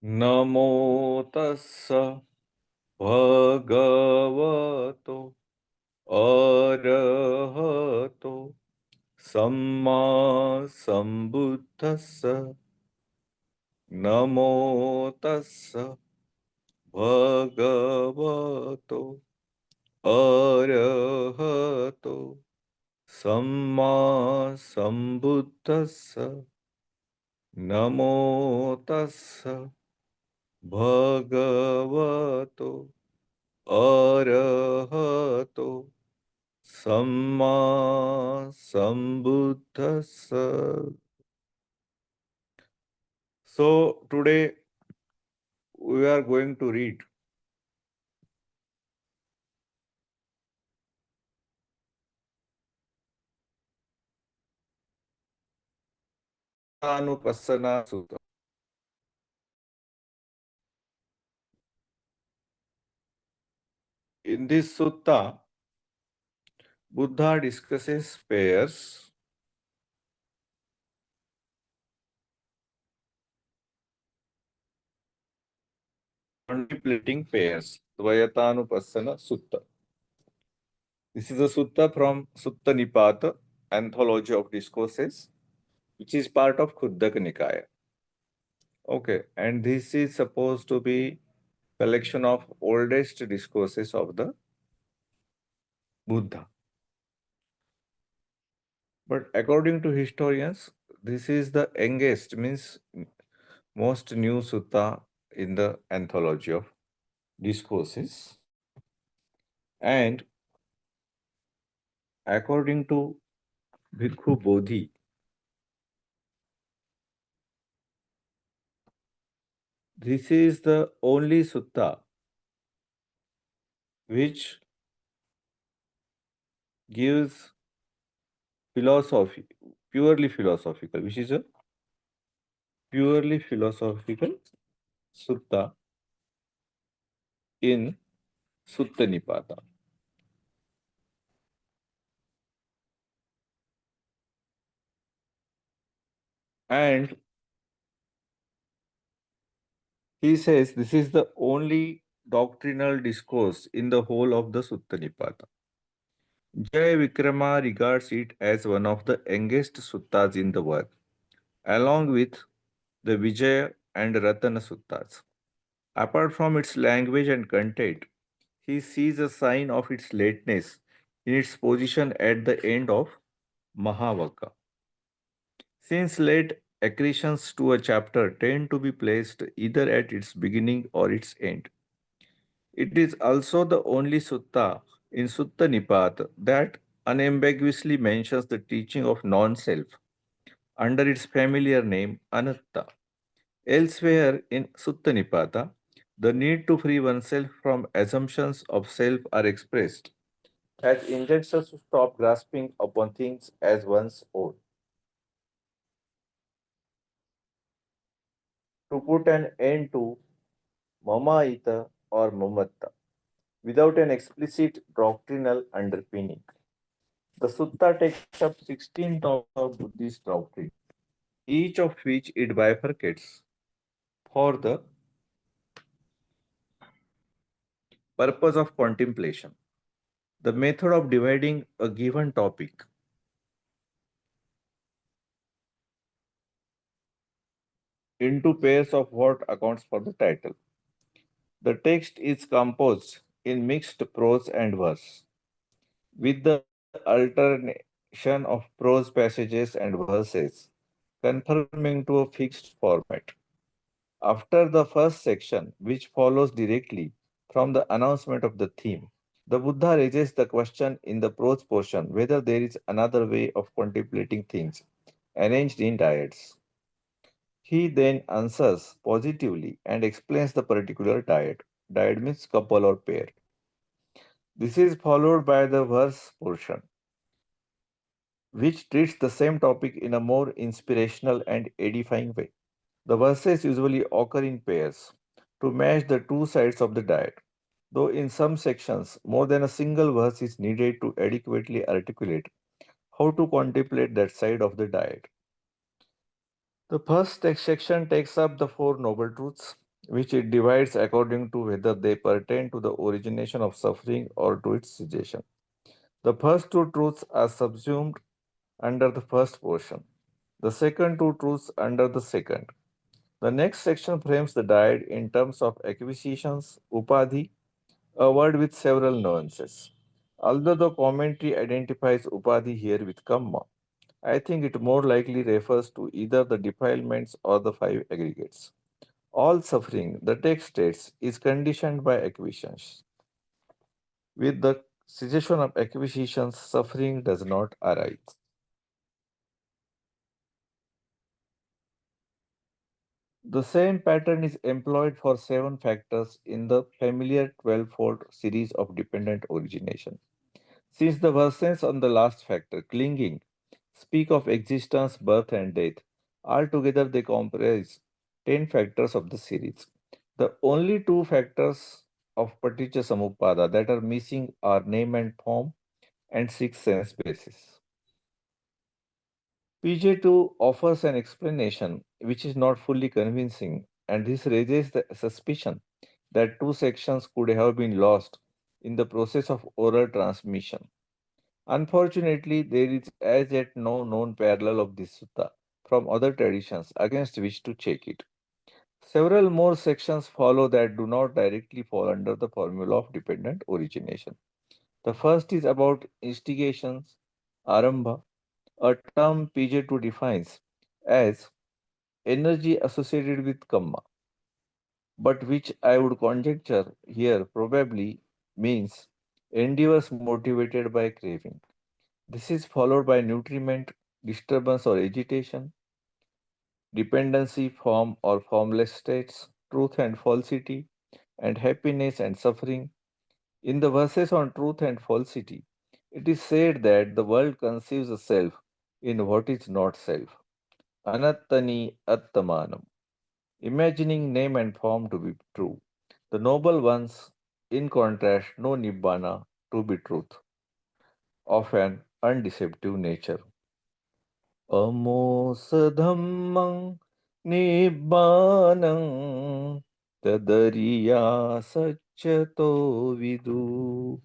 Namo tassa bhagavato arahato samma sambuddhassa. Namo tassa bhagavato arahato samma sambuddhassa. Namo tassa bhagavato arahato samma sambuddhassa. So today we are going to read Anupassana Sutta. In this sutta, Buddha discusses pairs, contemplating pairs, Dvayatanupassana Sutta. This is a sutta from Sutta Nipāta, anthology of discourses, which is part of Khuddaka Nikaya. Okay, and this is supposed to be collection of oldest discourses of the Buddha. But according to historians, this is the youngest, means most new sutta in the anthology of discourses. And according to Bhikkhu Bodhi, this is the only sutta which gives philosophy, purely philosophical, which is a purely philosophical sutta in Sutta Nipāta. And he says this is the only doctrinal discourse in the whole of the Sutta Nipāta. Jay Vikrama regards it as one of the youngest suttas in the work, along with the Vijaya and Ratana suttas. Apart from its language and content, he sees a sign of its lateness in its position at the end of Mahavaka. Since late accretions to a chapter tend to be placed either at its beginning or its end, it is also the only sutta in Sutta Nipāta that unambiguously mentions the teaching of non-self under its familiar name Anatta. Elsewhere in Sutta Nipāta, the need to free oneself from assumptions of self are expressed as injunctions to stop grasping upon things as one's own, to put an end to mamaita or mamatta without an explicit doctrinal underpinning. The sutta takes up 16 topics of Buddhist doctrine, each of which it bifurcates for the purpose of contemplation. The method of dividing a given topic into pairs of what accounts for the title. The text is composed in mixed prose and verse, with the alternation of prose passages and verses conforming to a fixed format. After the first section, which follows directly from the announcement of the theme, the Buddha raises the question in the prose portion whether there is another way of contemplating things arranged in dyads. He then answers positively and explains the particular dyad. Dyad means couple or pair. This is followed by the verse portion, which treats the same topic in a more inspirational and edifying way. The verses usually occur in pairs to match the two sides of the dyad, though in some sections more than a single verse is needed to adequately articulate how to contemplate that side of the dyad. The first section takes up the Four Noble Truths, which it divides according to whether they pertain to the origination of suffering or to its cessation. The first two truths are subsumed under the first portion, the second two truths under the second. The next section frames the diet in terms of acquisitions, upadhi, a word with several nuances. Although the commentary identifies upadhi here with kamma, I think it more likely refers to either the defilements or the five aggregates. All suffering, the text states, is conditioned by acquisitions. With the cessation of acquisitions, suffering does not arise. The same pattern is employed for seven factors in the familiar 12-fold series of dependent origination. Since the verses on the last factor, clinging, speak of existence, birth, and death, altogether they comprise 10 factors of the series. The only two factors of Paticca Samuppada that are missing are name and form and six sense basis. PJ2 offers an explanation which is not fully convincing, and this raises the suspicion that two sections could have been lost in the process of oral transmission. Unfortunately, there is as yet no known parallel of this sutta from other traditions against which to check it. Several more sections follow that do not directly fall under the formula of dependent origination. The first is about instigations, arambha, a term PJ2 defines as energy associated with kamma, but which I would conjecture here probably means endeavors motivated by craving. This is followed by nutriment, disturbance or agitation, dependency, form or formless states, truth and falsity, and happiness and suffering. In the verses on truth and falsity, it is said that the world conceives a self in what is not self. Anattani attamanam, imagining name and form to be true. The noble ones, in contrast, know nibbana to be truth of an undeceptive nature. अमोसधम्मं निब्बानं तदरिया vidu.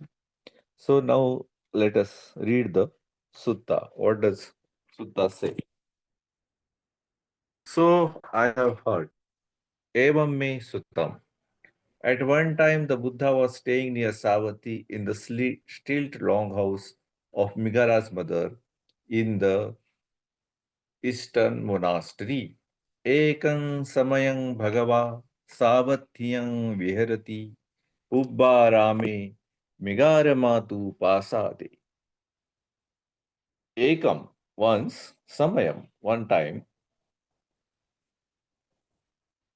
So now let us read the sutta. What does sutta say? So I have heard. Evam me suttam. At one time, the Buddha was staying near Savatthi in the stilt longhouse of Migara's mother in the Eastern monastery. Ekam samayang bhagava savathyang viharati ubbarame migaramatu pasade. Ekam, once, samayam, one time,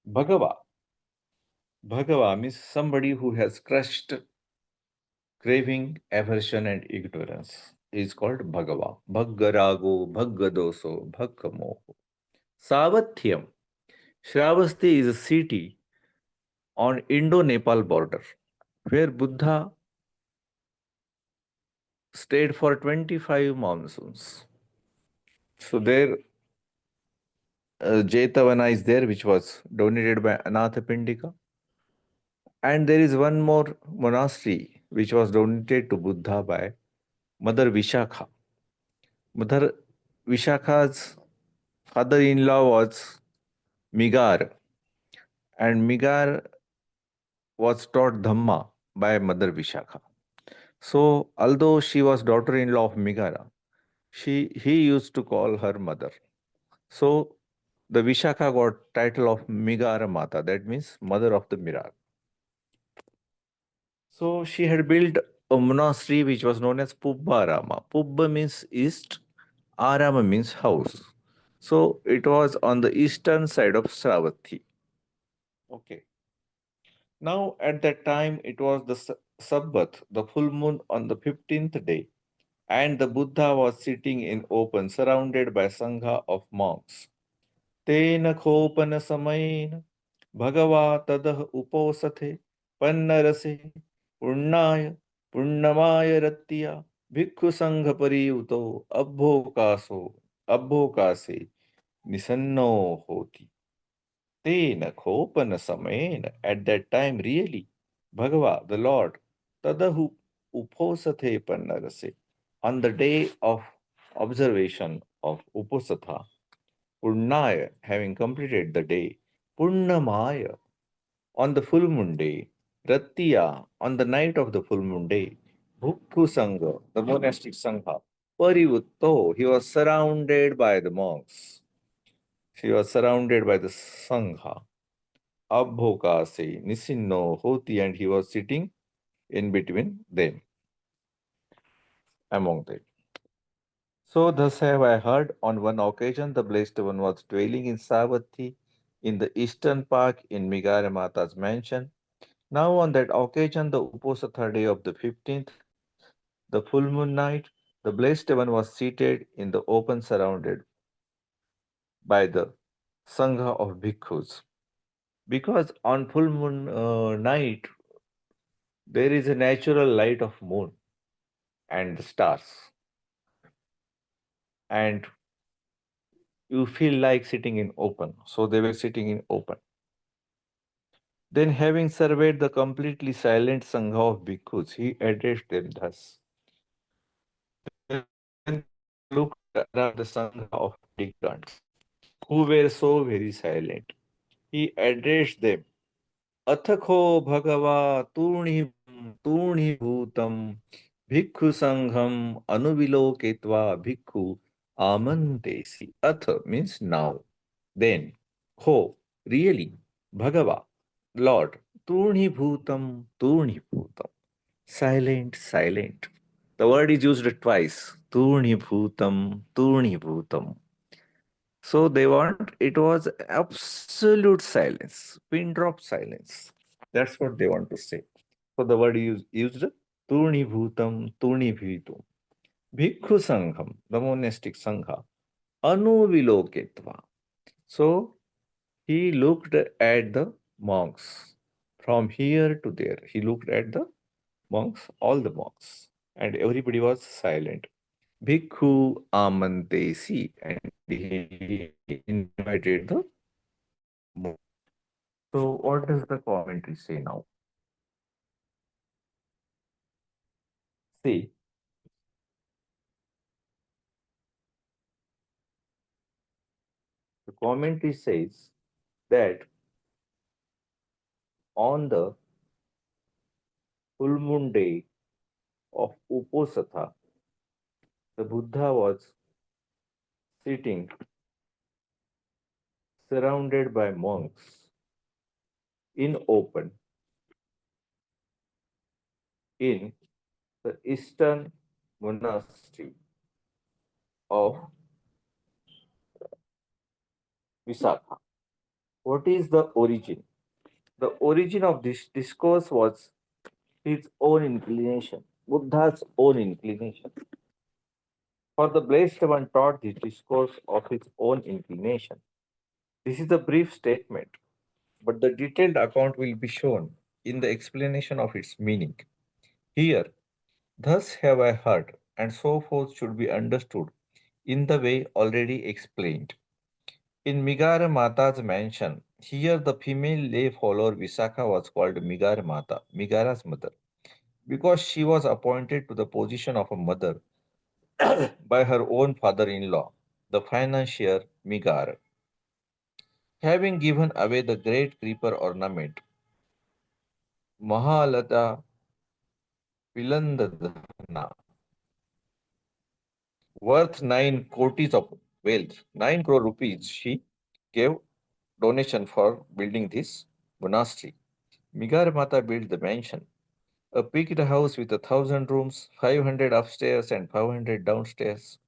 bhagava. Bhagava means somebody who has crushed craving, aversion, and ignorance. Is called bhagava. Bhaggarago, bhaggadoso, bhaggamo. Savathyam. Shravasti is a city on Indo-Nepal border, where Buddha stayed for 25 monsoons. So there, Jetavana is there, which was donated by Anathapindika. And there is one more monastery, which was donated to Buddha by Mother Vishakha. Mother Vishakha's father-in-law was Migar, and Migar was taught Dhamma by Mother Vishakha. So, although she was daughter-in-law of Migara, he used to call her mother. So the Vishakha got title of Migara Mata, that means mother of the Mirar. So she had built a monastery which was known as Pubba Rama. Pubba means east, Arama means house. So it was on the eastern side of Sravati. Okay. Now at that time it was the Sabbath, the full moon on the 15th day, and the Buddha was sitting in open, surrounded by Sangha of monks. तेन खोपन समयेन भगवा तदह उपोसथे पन्नरसे पुण्णाय पुण्यमाय रत्तिया भिक्षु संघ परियुतो अभ्योकासो अभ्योकासे निसन्नो होति. Tena Kopana Samena, at that time really, Bhagava, the Lord, Tadahu Uposathe Pannagase, on the day of observation of Uposatha, Purnaya, having completed the day, Purnamaya, on the full moon day, Rattiya, on the night of the full moon day, Bhukku Sangha, the monastic Sangha, Parivutto, he was surrounded by the monks. He was surrounded by the Sangha. Abhokase, Nisinno, Hoti, and he was sitting in between them, among them. So thus have I heard on one occasion the Blessed One was dwelling in Savatthi in the eastern park in Migara Mata's mansion. Now on that occasion, the Uposatha day of the 15th, the full moon night, the Blessed One was seated in the open surrounded by the Sangha of bhikkhus. Because on full moon night, there is a natural light of moon and the stars, and you feel like sitting in open. So they were sitting in open. Then, having surveyed the completely silent Sangha of bhikkhus, he addressed them thus. Then looked around the Sangha of mendicants, who were so very silent. He addressed them. Athakho Bhagava Turni Bhutam Bhikkhu Sangham Anuviloketva Bhikkhu Amantesi. Atha means now. Then, Ho, really, Bhagava, Lord, Turni Bhutam. Silent, silent. The word is used twice. Turni Bhutam. So they want, it was absolute silence, pin drop silence. That's what they want to say. So the word used Turni Bhitum. Bhikkhu Sangham, the monastic Sangha, Anuviloketva. So he looked at the monks from here to there. He looked at the monks, all the monks, and everybody was silent. Bhikkhu Amantesi, and he invited the monks. So, what does the commentary say now? See, the commentary says that on the full moon day of Uposatha, the Buddha was sitting surrounded by monks in open in the eastern monastery of Visakha. What is the origin? The origin of this discourse was his own inclination, Buddha's own inclination. For the Blessed One taught this discourse of his own inclination. This is a brief statement, but the detailed account will be shown in the explanation of its meaning. Here, thus have I heard, and so forth should be understood in the way already explained. In Migara Mata's mansion, here the female lay follower Visakha was called Migara Mata, Migara's mother, because she was appointed to the position of a mother by her own father-in-law, the financier Migara. Having given away the great creeper ornament, Mahalata Vilandadhana, worth 9 kotis of wealth, 9 crore rupees, she gave donation for building this monastery. Migar Mata built the mansion, a peaked house with 1,000 rooms, 500 upstairs and 500 downstairs.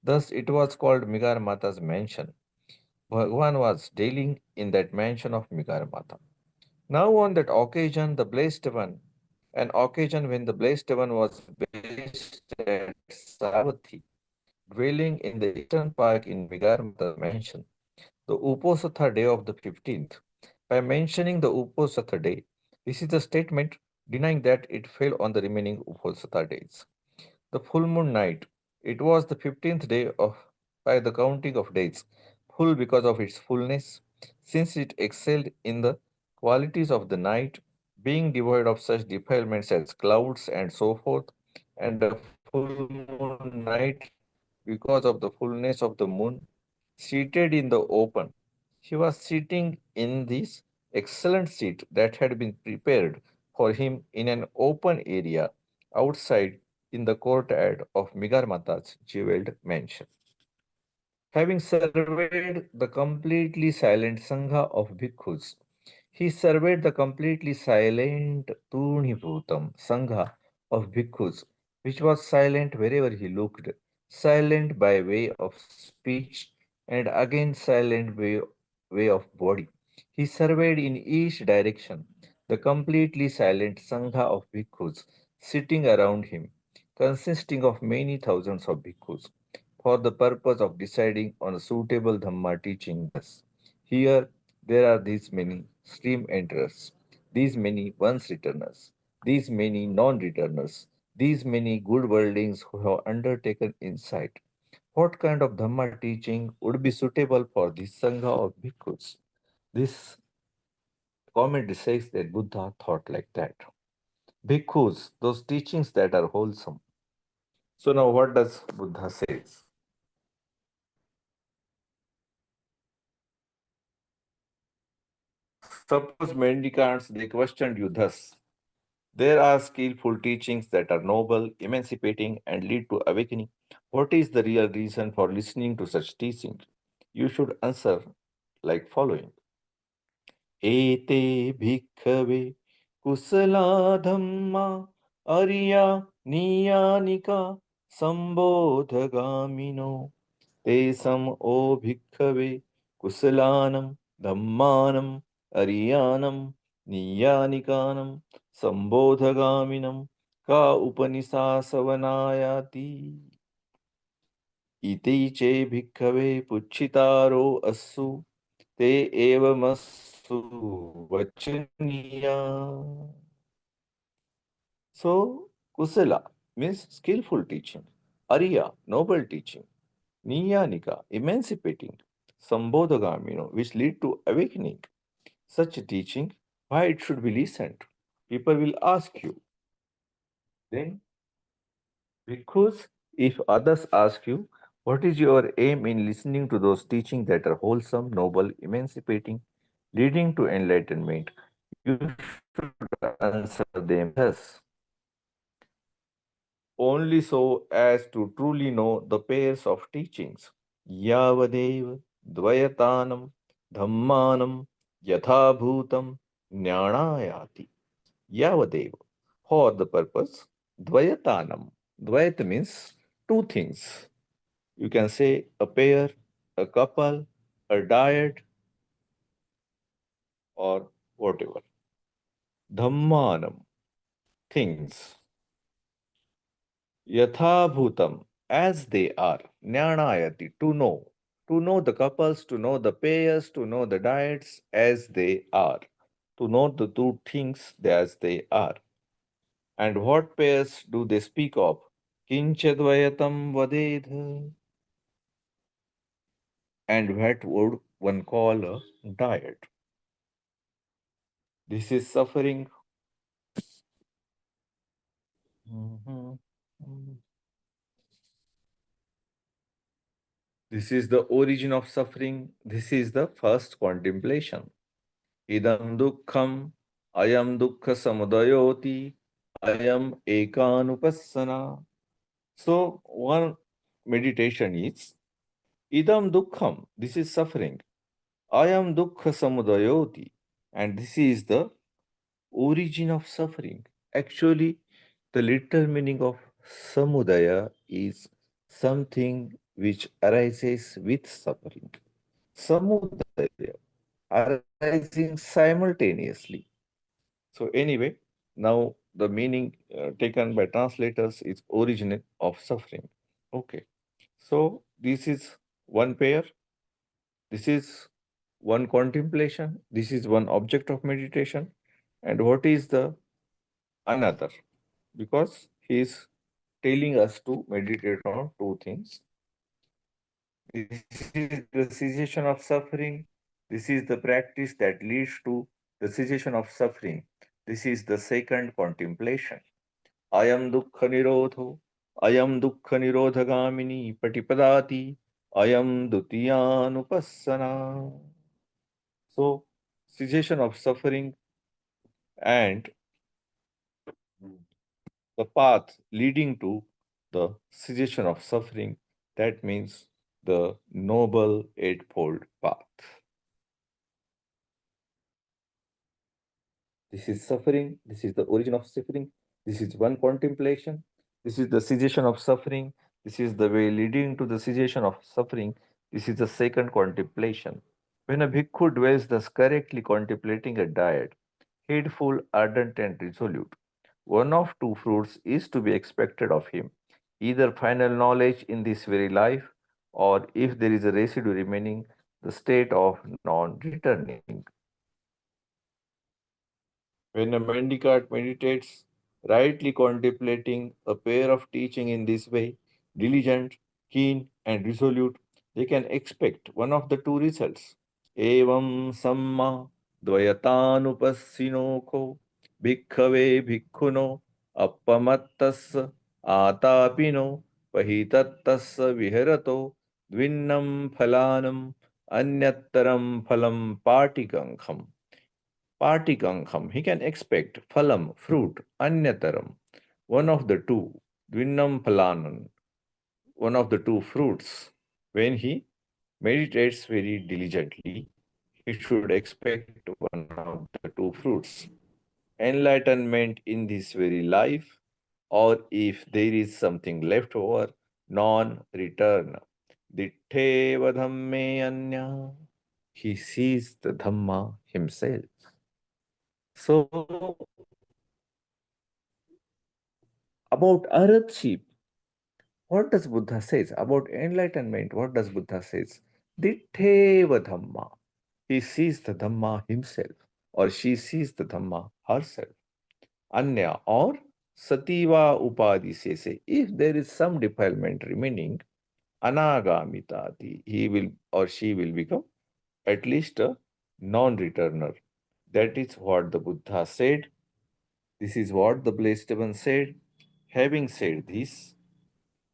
Thus it was called Migar Mata's mansion. Bhagwan was dwelling in that mansion of Migar Mata. Now on that occasion, the Blessed One, an occasion when the Blessed One was based at Savatthi, dwelling in the eastern park in Migar Mata's mansion, the Uposatha day of the 15th. By mentioning the Uposatha day, this is a statement denying that it fell on the remaining Uposatha days. The full moon night, it was the 15th day of by the counting of days, full because of its fullness, since it excelled in the qualities of the night, being devoid of such defilements as clouds and so forth, and a full moon night because of the fullness of the moon, seated in the open. He was sitting in this excellent seat that had been prepared for him in an open area outside in the courtyard of Migarmata's jeweled mansion. Having surveyed the completely silent Sangha of bhikkhus, he surveyed the completely silent Turnibhutam Sangha of bhikkhus, which was silent wherever he looked, silent by way of speech, and again silent way of body. He surveyed in each direction the completely silent Sangha of bhikkhus sitting around him, consisting of many thousands of bhikkhus for the purpose of deciding on a suitable Dhamma teaching thus. Here there are these many stream enterers, these many once returners, these many non returners, these many good worldlings who have undertaken insight. What kind of Dhamma teaching would be suitable for this Sangha of bhikkhus? This commentary says that Buddha thought like that. Bhikkhus, those teachings that are wholesome. So now what does Buddha says? Suppose mendicants, they questioned you thus. There are skillful teachings that are noble, emancipating, and lead to awakening. What is the real reason for listening to such teaching? You should answer like following. Ete bhikkhave kusala dhamma arya niyanika sambodhagamino tesam o bhikkhave kusalanam dhammanam ariyanam niyanikanam sambodhagaminam ka upanisasavanayati iti che bhikkhave puchitaro assu te evamasu vachaniya. So, kusala means skillful teaching, arya, noble teaching, niyanika, emancipating, sambodhagamino, which lead to awakening. Such a teaching, why it should be listened? People will ask you. Then, because if others ask you, what is your aim in listening to those teachings that are wholesome, noble, emancipating, leading to enlightenment? You should answer them thus. Only so as to truly know the pairs of teachings. Yavadev dvayatanam dhammanam yathabhutam jnanayati. Yavadev. For the purpose, dvayatanam. Dvayat means two things. You can say a pair, a couple, a dyad, or whatever. Dhammanam, things. Yathabhutam, as they are. Jnanayati, to know the couples, to know the pairs, to know the dyads as they are. To know the two things as they are. And what pairs do they speak of? Kinchadvayatam vadedha. And what would one call a dyad? This is suffering. Mhm. This is the origin of suffering. This is the first contemplation. Idam dukkham, ayam dukkha samudayoti, ayam ekanupassana. So, one meditation is idam dukkham, this is suffering. Ayam dukkha samudayoti, and this is the origin of suffering. Actually, the literal meaning of samudaya is something which arises with suffering. Samudaya, arising simultaneously. So anyway, now the meaning taken by translators is origin of suffering. Okay. So this is one pair, this is one contemplation, this is one object of meditation, and what is the another? Because he is telling us to meditate on two things. This is the cessation of suffering, This is the practice that leads to the cessation of suffering. This is the second contemplation. Ayam dukkha nirodho, ayam dukkha nirodhagamini patipadati, ayam dutiyanupassana. So, cessation of suffering and the path leading to the cessation of suffering, that means the noble eightfold path. This is suffering. This is the origin of suffering. This is one contemplation. This is the cessation of suffering. This is the way leading to the cessation of suffering. This is the second contemplation. When a bhikkhu dwells thus correctly contemplating a diet, heedful, ardent, and resolute, one of two fruits is to be expected of him either final knowledge in this very life, or if there is a residue remaining, the state of non returning. When a mendicant meditates, rightly contemplating a pair of teaching in this way, diligent, keen, and resolute, they can expect one of the two results. Evam samma dvayatanupassinokho bhikkhave bhikkhuno appamattas atapino pahitattas viharato dvinnam phalanam anyattaram phalam patikankham. Patikankham, he can expect phalam, fruit, anyataram, one of the two, dvinnam phalanan, one of the two fruits. When he meditates very diligently, he should expect one of the two fruits. Enlightenment in this very life, or if there is something left over, non-return. Ditteva dhamme anya. He sees the Dhamma himself. So, about Arathship, what does Buddha says? About enlightenment, what does Buddha says? Ditteva Dhamma. He sees the Dhamma himself, or she sees the Dhamma herself. Anya, or Sativa Upadi say, if there is some defilement remaining, Anagamitati, he will or she will become at least a non-returner. That is what the Buddha said. This is what the Blessed One said. Having said this,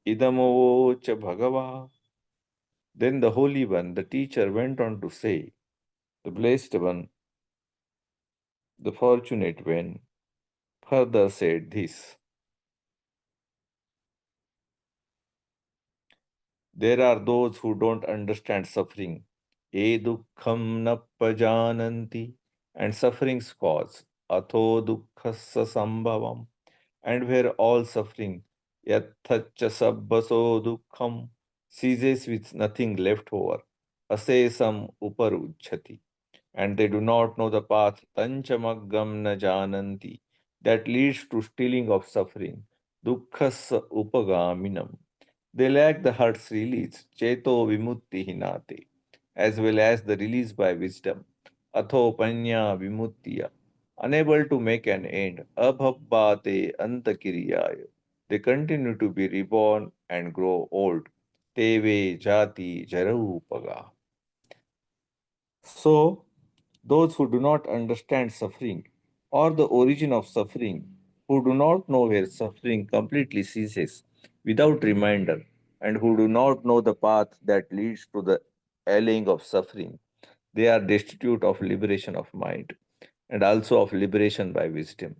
Idamo cha Bhagava. Then the Holy One, the teacher, went on to say, the Blessed One, the Fortunate One, further said this. There are those who don't understand suffering. E dukkham nappajananti, and suffering's cause. Atho dukkhassa sambhavam, and where all suffering, yathacha sabbaso dukkham, ceases with nothing left over. Asesam uparujhati, and they do not know the path tanchamaggam na jananti, that leads to stealing of suffering. Dukkhassa upagaminam, they lack the heart's release, cheto vimutti hinate, as well as the release by wisdom, atho panya vimuttiya, unable to make an end, abhabbate antakiriyaya. They continue to be reborn and grow old. Teve jati jaraupaga. So, those who do not understand suffering or the origin of suffering, who do not know where suffering completely ceases without reminder, and who do not know the path that leads to the allaying of suffering, they are destitute of liberation of mind and also of liberation by wisdom.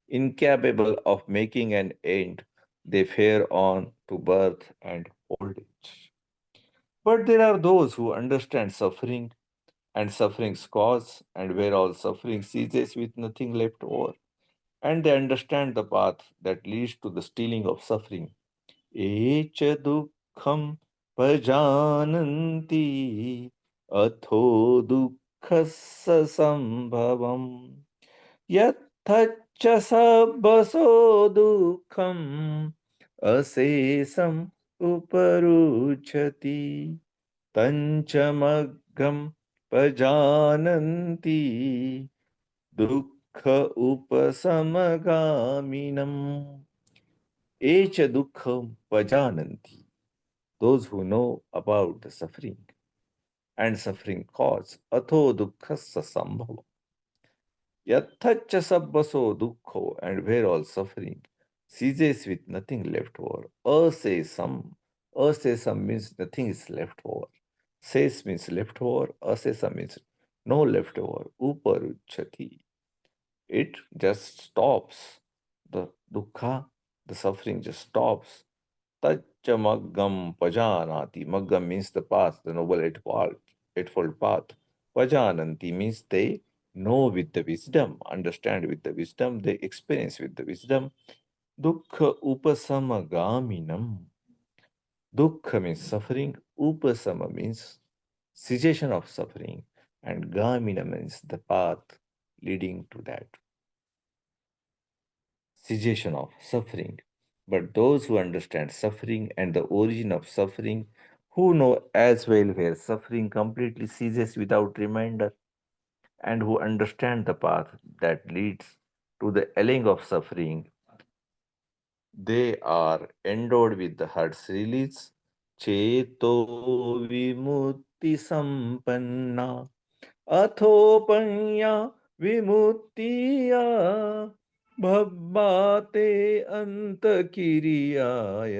Incapable of making an end, they fare on to birth and old age. But there are those who understand suffering and suffering's cause, and where all suffering ceases with nothing left over, and they understand the path that leads to the stealing of suffering. Echa dukkham pajananti atho dukkhassa sambhavam yathacha sabbaso dukkham asesam uparuchati tanchamaggam pajananti dukkha upasamaгаminam. Echa dukkham pajananti. Those who know about the suffering. and suffering cause. Atho dukkhasya sambhava. Yathacha sabbaso dukkho, and where all suffering ceases with nothing left over. Asesam. Asesam means nothing is left over. Ses means left over. Asesam means no left over. Uparuchati. It just stops. The dukkha, the suffering just stops. Tacha maggam pajanati. Maggam means the path, the noble eightfold path. Pajananti means they know with the wisdom, understand with the wisdom, they experience with the wisdom. Dukkha upasamagaminam. Dukkha means suffering, upasama means cessation of suffering, and gamina means the path leading to that cessation of suffering. But those who understand suffering and the origin of suffering, who know as well where suffering completely ceases without reminder, and who understand the path that leads to the ending of suffering, they are endowed with the heart's release. Cheto vimutti sampanna अथोपन्या विमुक्तिया भब्बाते अंतकिरियाय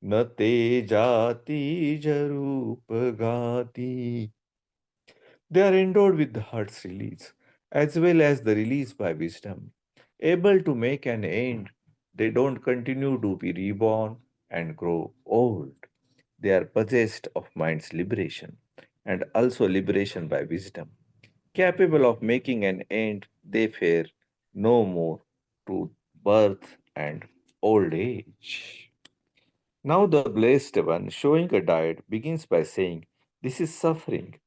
न ते जाति जरूपगाति. They are endowed with the heart's release, as well as the release by wisdom. Able to make an end, they don't continue to be reborn and grow old. They are possessed of mind's liberation and also liberation by wisdom. Capable of making an end, they fear no more to birth and old age. Now, the blessed one, showing a diet, begins by saying, "This is suffering."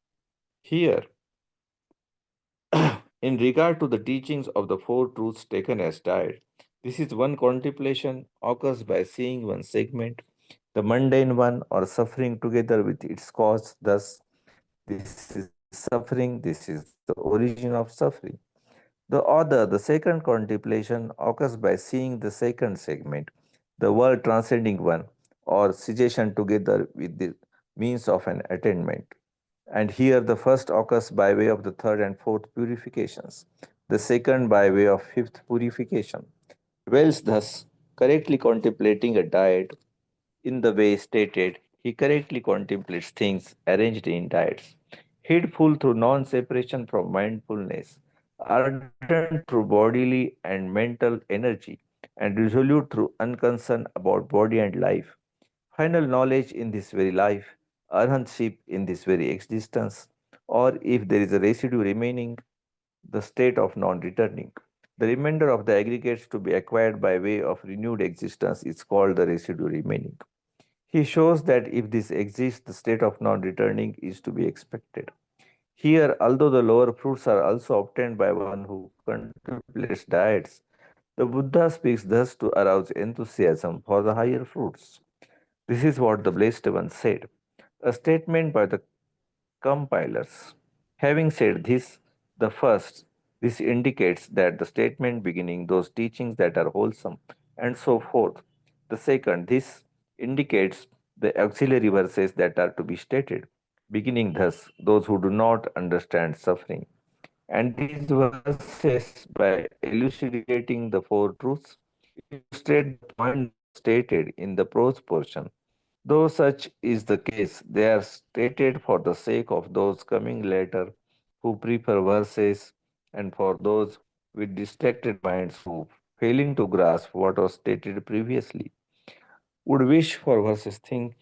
Here, in regard to the teachings of the four truths taken as diet, this is one contemplation occurs by seeing one segment, the mundane one or suffering together with its cause. Thus, this is suffering, this is the origin of suffering. The second contemplation, occurs by seeing the second segment, the world transcending one, or cessation together with the means of an attainment. And here the first occurs by way of the third and fourth purifications, the second by way of fifth purification. Dwells thus, correctly contemplating a diet in the way stated, he correctly contemplates things arranged in diets, heedful through non separation from mindfulness, ardent through bodily and mental energy, and resolute through unconcern about body and life. Final knowledge in this very life, arhantship in this very existence, or if there is a residue remaining, the state of non returning. The remainder of the aggregates to be acquired by way of renewed existence is called the residue remaining. He shows that if this exists, the state of non returning is to be expected. Here, although the lower fruits are also obtained by one who contemplates diets, the Buddha speaks thus to arouse enthusiasm for the higher fruits. This is what the Blessed One said, a statement by the compilers. Having said this, the first, this indicates that the statement beginning those teachings that are wholesome and so forth. The second, this indicates the auxiliary verses that are to be stated, beginning thus, those who do not understand suffering. And these verses, by elucidating the four truths, illustrate the point that was stated in the prose portion. Though such is the case, they are stated for the sake of those coming later who prefer verses and for those with distracted minds who, failing to grasp what was stated previously, would wish for verses think,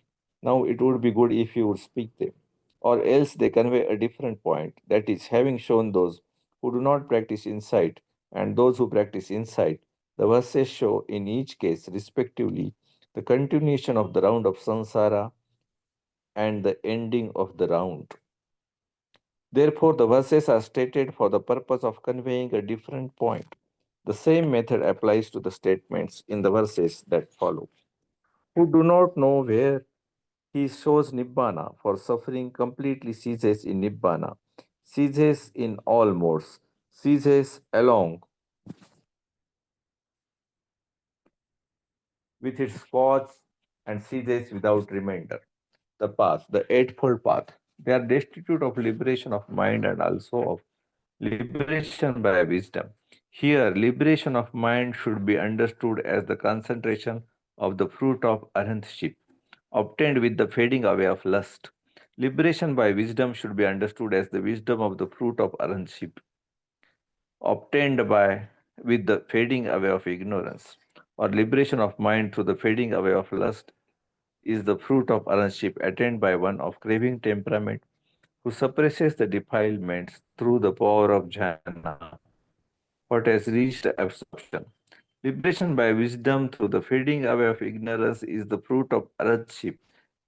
now it would be good if you would speak them. Or else they convey a different point, that is, having shown those who do not practice insight and those who practice insight, the verses show in each case, respectively, the continuation of the round of samsara and the ending of the round. Therefore, the verses are stated for the purpose of conveying a different point. The same method applies to the statements in the verses that follow. Who do not know where he shows Nibbana, for suffering completely ceases in Nibbana, ceases in all modes, ceases along with its cause, and ceases without remainder. The path, the eightfold path. They are destitute of liberation of mind and also of liberation by wisdom. Here, liberation of mind should be understood as the concentration of the fruit of arahantship, obtained with the fading away of lust. Liberation by wisdom should be understood as the wisdom of the fruit of arahantship, obtained by with the fading away of ignorance, or liberation of mind through the fading away of lust is the fruit of arahantship attained by one of craving temperament who suppresses the defilements through the power of jhana, what has reached absorption. Liberation by wisdom through the fading away of ignorance is the fruit of arahantship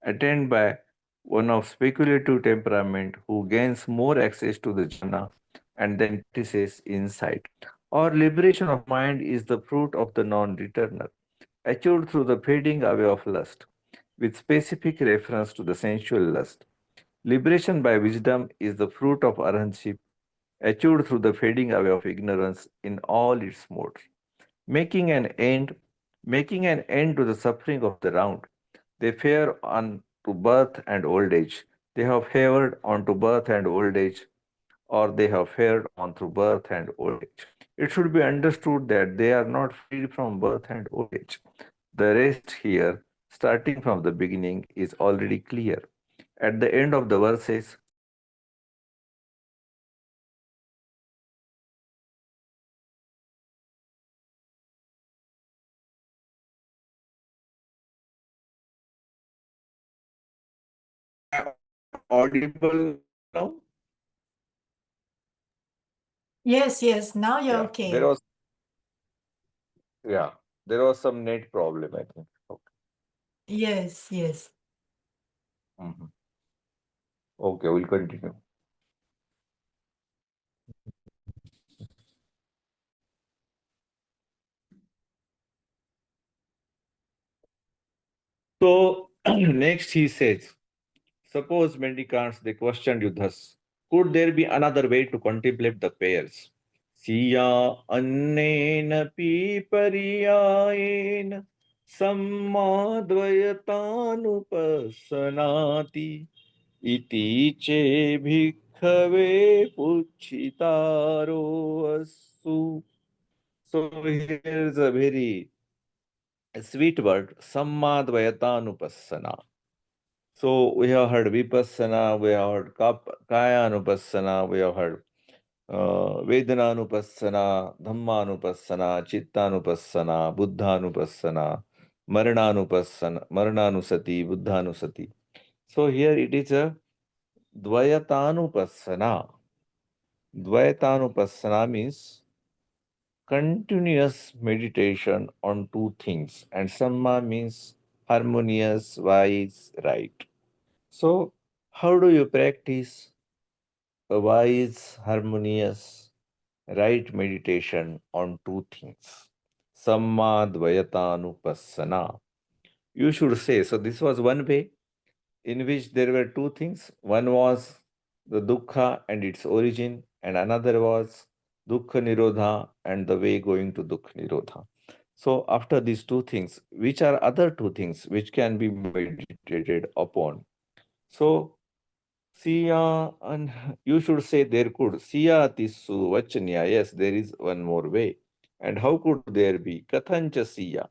attained by one of speculative temperament who gains more access to the jhana and then practices insight. Or liberation of mind is the fruit of the non-returner, achieved through the fading away of lust, with specific reference to the sensual lust. Liberation by wisdom is the fruit of arahantship, achieved through the fading away of ignorance in all its modes, making an end, making an end to the suffering of the round. They fare on to birth and old age. They have fared on to birth and old age, or they have fared on through birth and old age. It should be understood that they are not freed from birth and old age. The rest here, starting from the beginning, is already clear. At the end of the verses, audible now? Yes, yes. Now you're Yeah, there okay. was yeah, there was some net problem, I think. Okay. Yes, yes. Mhm. Okay, we'll continue. So next he says, suppose mendicants they questioned you thus, could there be another way to contemplate the pairs? Siya annena pipariyaena sammadvayatanupassanati iti che bhikkhave puchitaro asu. So here's a very sweet word, sammadvayatanupasana. So we have heard vipassana, we have heard kaya anupassana, we have heard vedana anupassana, dhamma anupassana, chitta anupassana, buddha anupassana, marana anupassana, marana anusati, buddha anusati. So here it is a dvayatanupassana. Dvayatanupassana means continuous meditation on two things, and samma means harmonious, wise, right. So, how do you practice a wise, harmonious, right meditation on two things? Sammadvayatanupassana. You should say, so this was one way in which there were two things. One was the dukkha and its origin, and another was dukkha nirodha and the way going to dukkha nirodha. So, after these two things, which are other two things which can be meditated upon? So, Siya, and you should say there could. Siya tisu vachanya. Yes, there is one more way. And how could there be? Kathancha siya.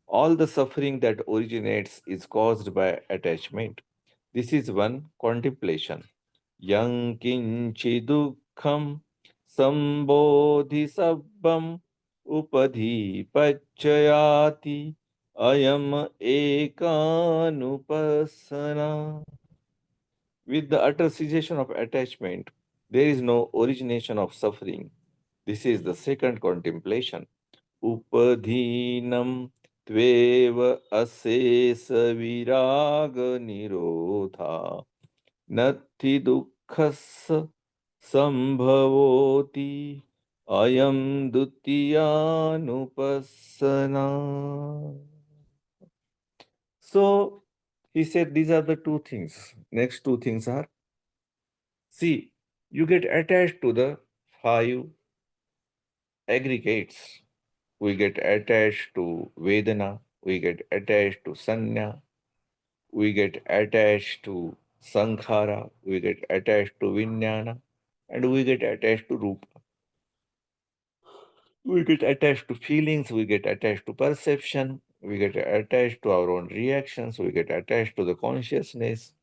All the suffering that originates is caused by attachment. This is one contemplation. Yang kinchi dukkham sambodhi sabbam upadhi pachayati ayam ekanupassana. With the utter cessation of attachment, there is no origination of suffering. This is the second contemplation. Upadhinam tveva asesa viraga nirodha nati dukkhas sambhavoti ayam dutiyanupassana. So he said these are the two things. Next two things are, see, you get attached to the five aggregates. We get attached to Vedana, we get attached to Sanya, we get attached to sankhara, we get attached to vijnana, and we get attached to rupa. We get attached to feelings, we get attached to perception, we get attached to our own reactions, we get attached to the consciousness,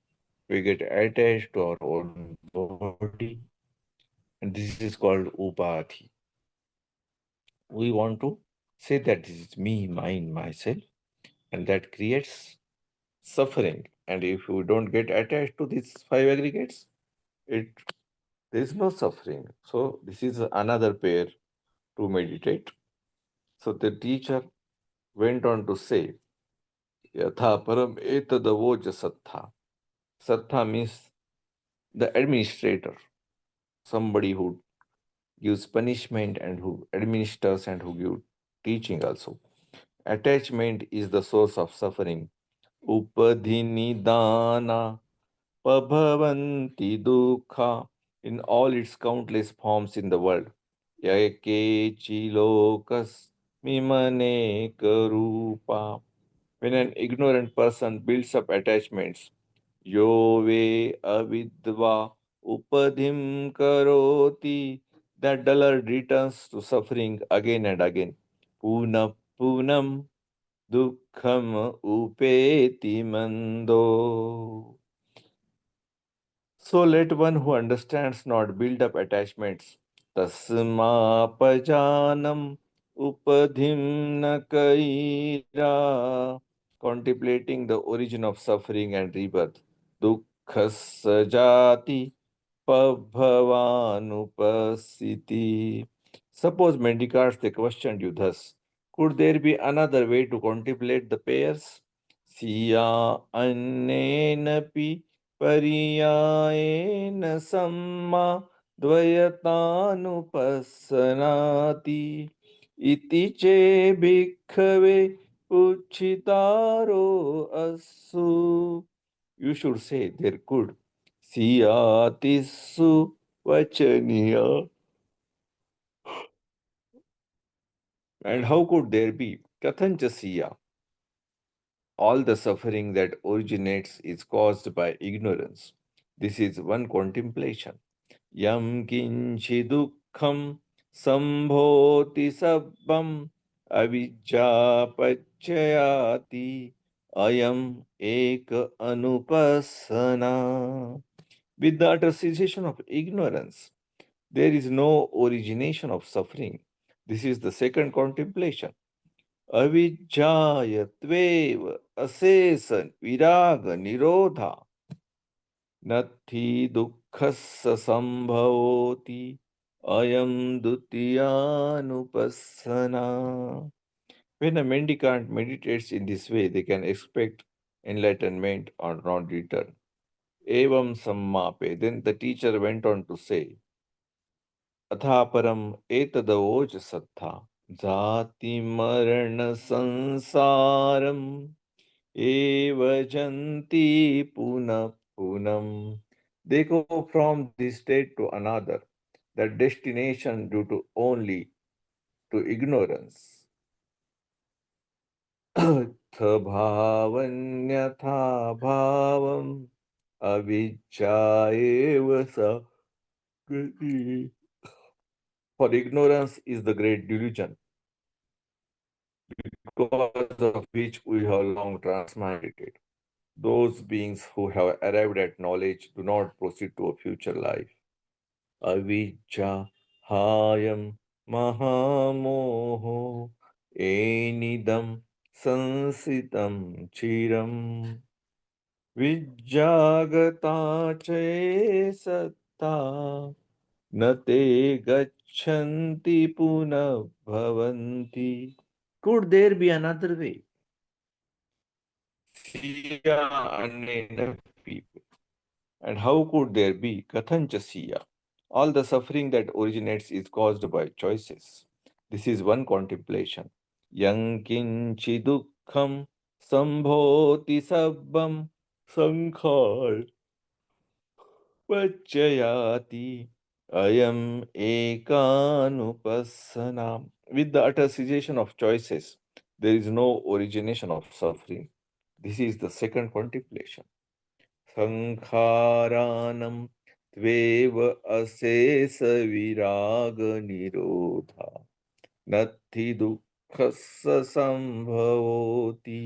we get attached to our own body, and this is called upadhi. We want to say that this is me, mine, myself, and that creates suffering. And if you don't get attached to these five aggregates, it there is no suffering. So this is another pair to meditate. So the teacher went on to say, Yatha param etadavoja sattha. Sattha means the administrator, somebody who gives punishment and who administers and who gives teaching also. Attachment is the source of suffering. Upadhinidana pabhavanti dukha in all its countless forms in the world. Yakechi lokas mimane karupa. When an ignorant person builds up attachments, yo ve avidva upadhim karoti, that dullard returns to suffering again and again. Puna punam dukkham upeti mando. So let one who understands not build up attachments. Tasmapajanam upadhim nakaira. Contemplating the origin of suffering and rebirth. Dukkhasajati pabhavanupasiti. Suppose Mendicants they questioned you thus. Could there be another way to contemplate the pairs? Siya annenapi पर्यायेन सम्मा द्वयतानुपस्सनाति इति चे भिक्खवे uchitaro asu. You should say there could. Siyatisu vachaniya. And how could there be? Kathancha siya. All the suffering that originates is caused by ignorance. This is one contemplation. Yam kinchi dukkham sambhoti sabbam avijja pachyayati ayam eka anupassana. With the utter cessation of ignorance, there is no origination of suffering. This is the second contemplation. अविज्ञायत्वेव अशेष विराग निरोधा नत्थि दुःखस्य संभवति अयं द्वितीयानुपස්සना. When a mendicant meditates in this way, they can expect enlightenment or non-return. Evam sammape. Then the teacher went on to say, अथापरम एतदवोच सत्था जाति मरण संसारम एव जन्ति पुनः Poonam. They go from this state to another, that destination due to only to ignorance. bhavanyatha bhavam avijja eva sa gati. For ignorance is the great delusion, because of which we have long transmigrated. Those beings who have arrived at knowledge do not proceed to a future life. Avijja hayam mahamoho enidam sansitam chiram vijjagata che satta nate gachanti puna bhavanti. Could there be another way? Siya anena people. And how could there be kathancha siya? All the suffering that originates is caused by choices. This is one contemplation. Yang kinchi dukkham sambhoti sabbam sankhar pachayati ayam ekanupassana. With the utter cessation of choices, there is no origination of suffering. This is the second contemplation. संखारानं त्वेव अशेष विराग निरोधा नत्थि दुःखस्य सम्भवति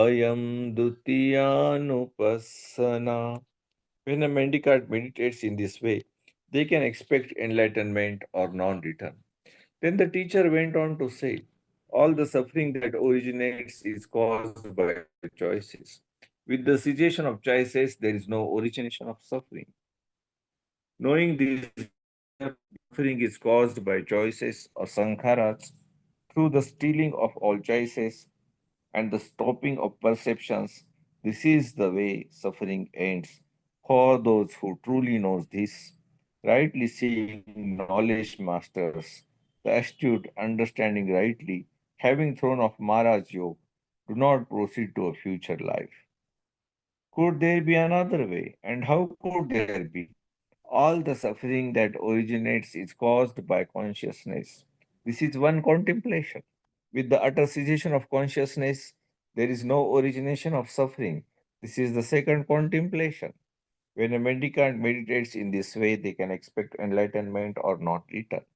अयं द्वितीयानुपස්සना. When a mendicant meditates in this way, they can expect enlightenment or non-return. Then the teacher went on to say, all the suffering that originates is caused by choices. With the cessation of choices, there is no origination of suffering. Knowing this danger, suffering is caused by choices or sankharas through the stealing of all choices and the stopping of perceptions. This is the way suffering ends. For those who truly knows this, rightly seeing knowledge masters, the astute understanding rightly, having thrown off Mara's yoke, do not proceed to a future life. Could there be another way? And how could there be? All the suffering that originates is caused by consciousness. This is one contemplation. With the utter cessation of consciousness, there is no origination of suffering. This is the second contemplation. When a mendicant meditates in this way, they can expect enlightenment or not return.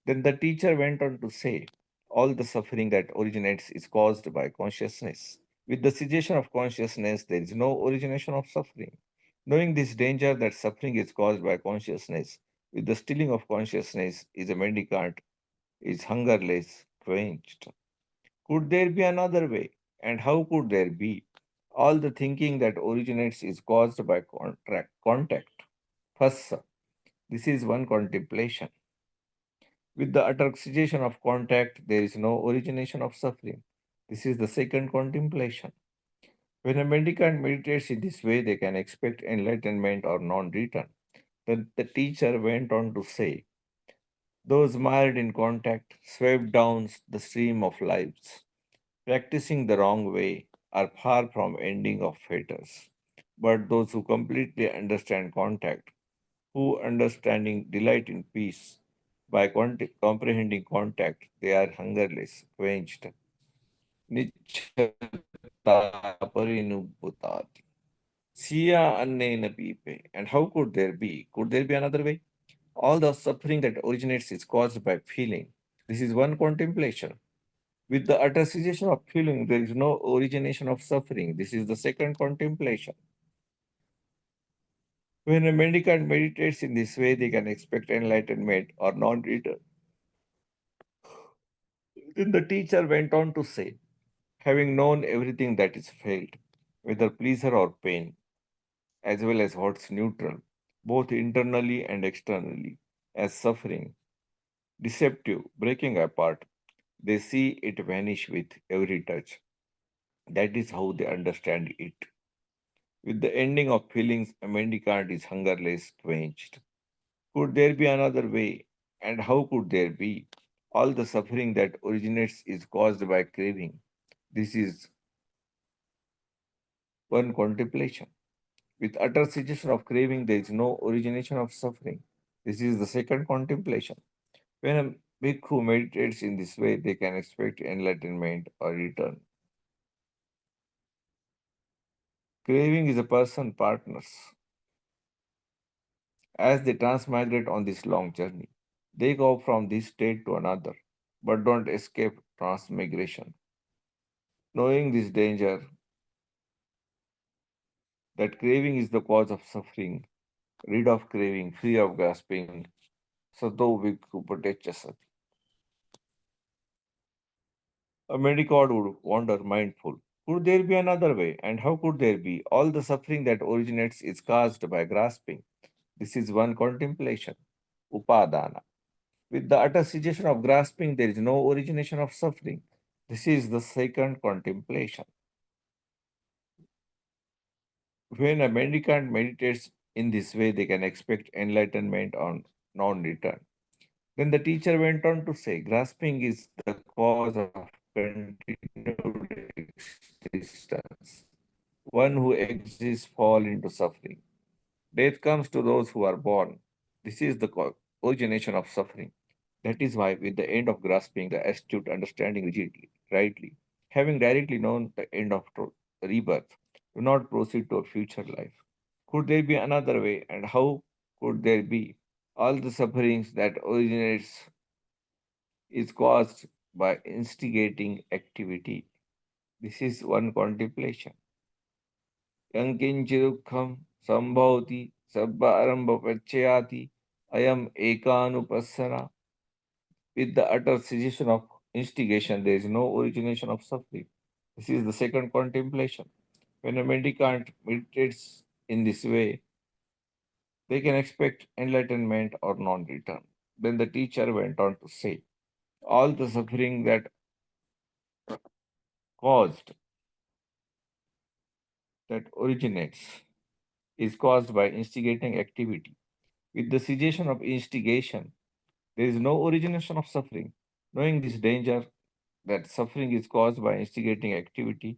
Then the teacher went on to say, all the suffering that originates is caused by consciousness. With the cessation of consciousness, there is no origination of suffering. Knowing this danger that suffering is caused by consciousness, with the stilling of consciousness, is a mendicant, is hungerless, quenched. Could there be another way? And how could there be? All the thinking that originates is caused by contact. First, this is one contemplation. With the utter cessation of contact, there is no origination of suffering. This is the second contemplation. When a mendicant meditates in this way, they can expect enlightenment or non return. Then the teacher went on to say, those mired in contact, swept down the stream of lives, practicing the wrong way, are far from ending of fetters. But those who completely understand contact, who understanding delight in peace, by comprehending contact, they are hungerless, quenched. Nichata parinubhutat. Siya annena pipe. And how could there be? Could there be another way? All the suffering that originates is caused by feeling. This is one contemplation. With the utter cessation of feeling, there is no origination of suffering. This is the second contemplation. When a mendicant meditates in this way, they can expect enlightenment or non return. Then the teacher went on to say, having known everything that is felt, whether pleasure or pain, as well as what's neutral, both internally and externally, as suffering, deceptive, breaking apart, they see it vanish with every touch. That is how they understand it. With the ending of feelings, a mendicant is hungerless, quenched. Could there be another way? And how could there be? All the suffering that originates is caused by craving. This is one contemplation. With utter cessation of craving, there is no origination of suffering. This is the second contemplation. When a bhikkhu meditates in this way, they can expect enlightenment or return. Craving is a person partners as they transmigrate on this long journey. They go from this state to another, but don't escape transmigration. Knowing this danger, that craving is the cause of suffering, rid of craving, free of grasping, sato vikhu patechasati. A medicod would wander mindful. Could there be another way? And how could there be? All the suffering that originates is caused by grasping. This is one contemplation, upadana. With the utter cessation of grasping, there is no origination of suffering. This is the second contemplation. When a mendicant meditates in this way, they can expect enlightenment on non return. Then the teacher went on to say, grasping is the cause of continued existence. One who exists fall into suffering. Death comes to those who are born. This is the origination of suffering. That is why, with the end of grasping, the astute understanding rigidly, rightly, having directly known the end of rebirth, Do not proceed to a future life. Could there be another way, and how could there be? All the sufferings that originates is caused by instigating activity. This is one contemplation. Yankinchidukham sambhavati sabba arambha pachayati ayam ekanupassana. With the utter cessation of instigation, there is no origination of suffering. This is the second contemplation. When a mendicant meditates in this way, they can expect enlightenment or non return. Then the teacher went on to say, all the suffering that caused, that originates, is caused by instigating activity. With the cessation of instigation, there is no origination of suffering. Knowing this danger that suffering is caused by instigating activity,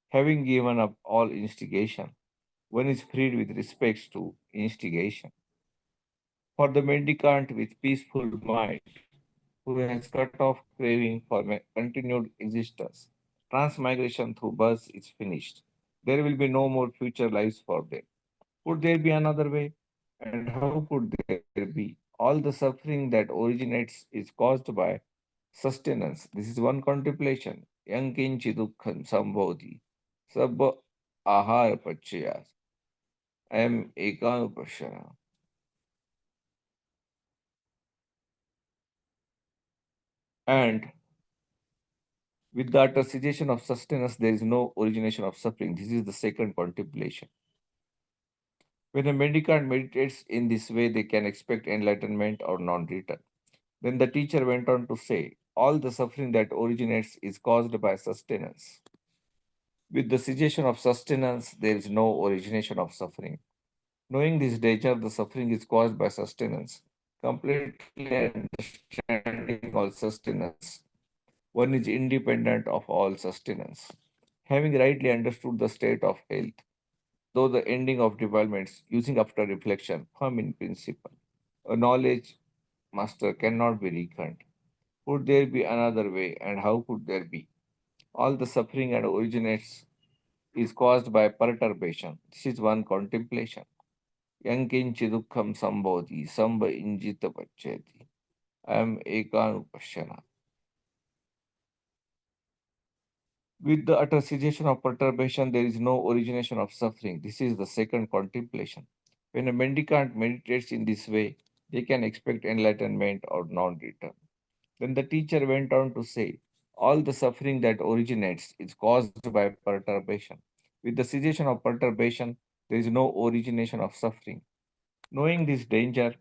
having given up all instigation, one is freed with respect to instigation. For the mendicant with peaceful mind, who has cut off craving for continued existence, transmigration through birth is finished. There will be no more future lives for them. Could there be another way? And how could there be? All the suffering that originates is caused by sustenance. This is one contemplation. Yankinchi dukkham sambhodhi. Sabba ahara pachayas. I am ekanupashana. And with the utter cessation of sustenance, there is no origination of suffering. This is the second contemplation. When a mendicant meditates in this way, they can expect enlightenment or non return. Then the teacher went on to say, all the suffering that originates is caused by sustenance. With the cessation of sustenance, there is no origination of suffering. Knowing this danger, the suffering is caused by sustenance. Completely understanding all sustenance, one is independent of all sustenance. Having rightly understood the state of health, though the ending of developments, using after reflection, firm in principle, a knowledge master cannot be reckoned. Could there be another way, and how could there be? All the suffering and originates is caused by perturbation. This is one contemplation. Yankinchi dukkham sambodhi, samba injita pacheti. I am ekanupashana. With the utter cessation of perturbation, there is no origination of suffering. This is the second contemplation. When a mendicant meditates in this way, they can expect enlightenment or non return. Then the teacher went on to say, all the suffering that originates is caused by perturbation. With the cessation of perturbation, there is no origination of suffering. Knowing this danger,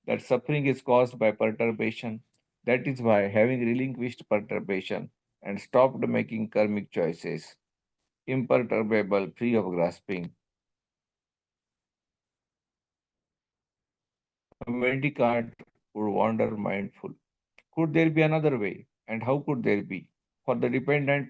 that suffering is caused by perturbation, that is why, having relinquished perturbation and stopped making karmic choices, imperturbable, free of grasping, a mendicant would wander mindful. Could there be another way? And how could there be? For the dependent,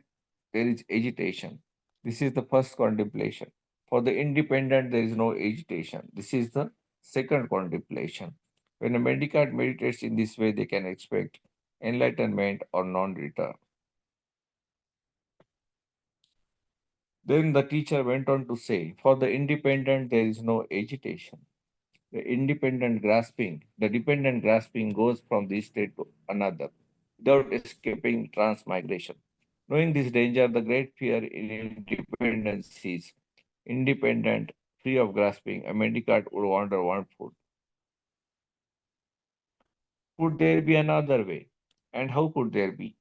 there is agitation. This is the first contemplation. For the independent, there is no agitation. This is the second contemplation. When a mendicant meditates in this way, they can expect enlightenment or non return. Then the teacher went on to say, for the independent, there is no agitation. The dependent grasping goes from this state to another without escaping transmigration. Knowing this danger, the great fear in independence is independent, free of grasping, a mendicant would wander one foot. Could there be another way? And how could there be?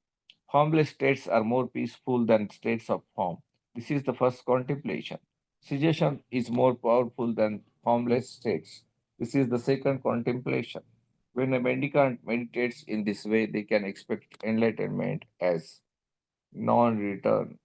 Formless states are more peaceful than states of form. This is the first contemplation. Suggestion is more powerful than formless states. This is the second contemplation. When a mendicant meditates in this way, they can expect enlightenment as non return.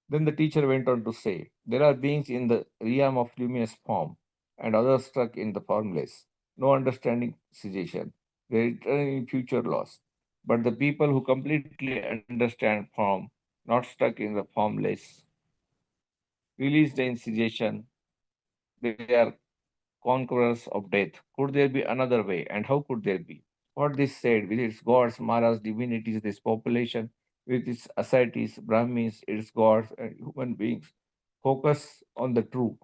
Then the teacher went on to say, there are beings in the realm of luminous form and others stuck in the formless. No understanding cessation. They return in future loss. But the people who completely understand form, not stuck in the formless, released in cessation, they are conquerors of death. Could there be another way? And how could there be? What this said, with its gods, maras, divinities, this population with its ascetics, Brahmins, its gods, and human beings, focus on the true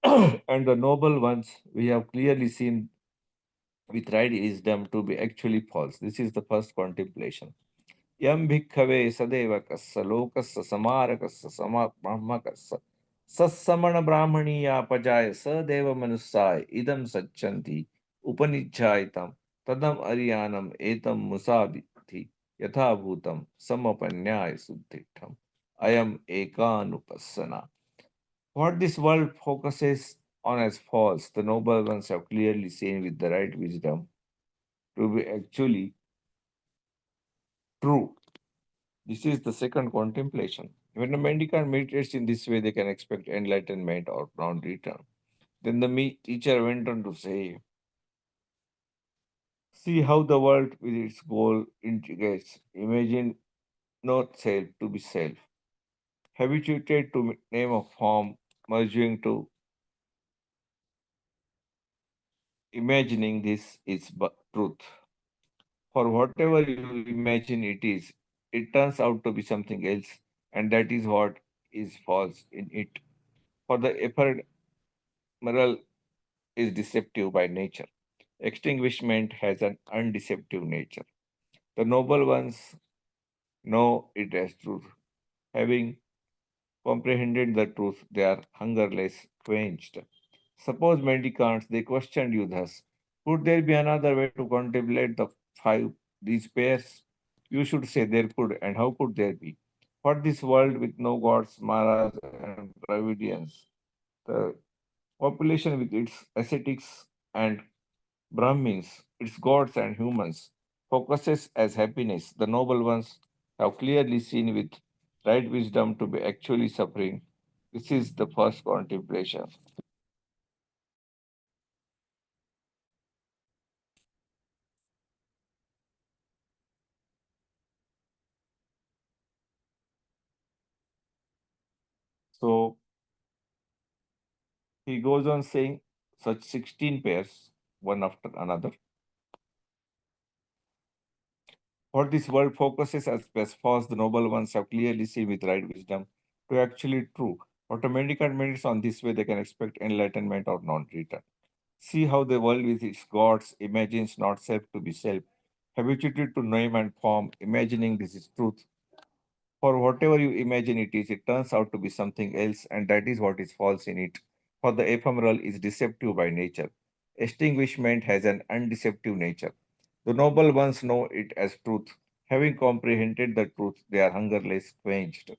and the noble ones we have clearly seen with right wisdom to be actually false. This is the first contemplation. Yam bhikkhave sadevakassa lokassa samarakassa brahmakassa sassamana brahmaniya pajaya sadeva manusaya idam sachanti upanijjaitam tadam ariyanam etam musabhithi yatha bhutam samapanyaya suddhitham ayam ekanupassana. What this world focuses on as false, the noble ones have clearly seen with the right wisdom to be actually true. This is the second contemplation. When a mendicant meditates in this way, they can expect enlightenment or non return. Then the teacher went on to say, see how the world with its goal integrates. Imagine not self to be self. Habituated to name of form, merging to imagining this is truth. For whatever you imagine it turns out to be something else, and that is what is false in it. For the ephemeral is deceptive by nature. Extinguishment has an undeceptive nature. The noble ones know it as truth. Having comprehended the truth, they are hungerless, quenched. Suppose mendicants, they questioned you thus, could there be another way to contemplate the five, these pairs? You should say there could, and how could there be? What this world with no gods, maras, and providence, the population with its ascetics and Brahmins, its gods and humans, focuses as happiness. The noble ones have clearly seen with right wisdom to be actually suffering. This is the first contemplation. So he goes on saying such 16 pairs, one after another. What this world focuses as false, the noble ones have clearly seen with right wisdom to actually true. What a mendicant meditates on this way, they can expect enlightenment or non-return. See how the world with its gods imagines not self to be self, habituated to name and form, imagining this is truth. For whatever you imagine it is, it turns out to be something else, and that is what is false in it. For the ephemeral is deceptive by nature. Extinguishment has an undeceptive nature. The noble ones know it as truth. Having comprehended the truth, they are hungerless, quenched.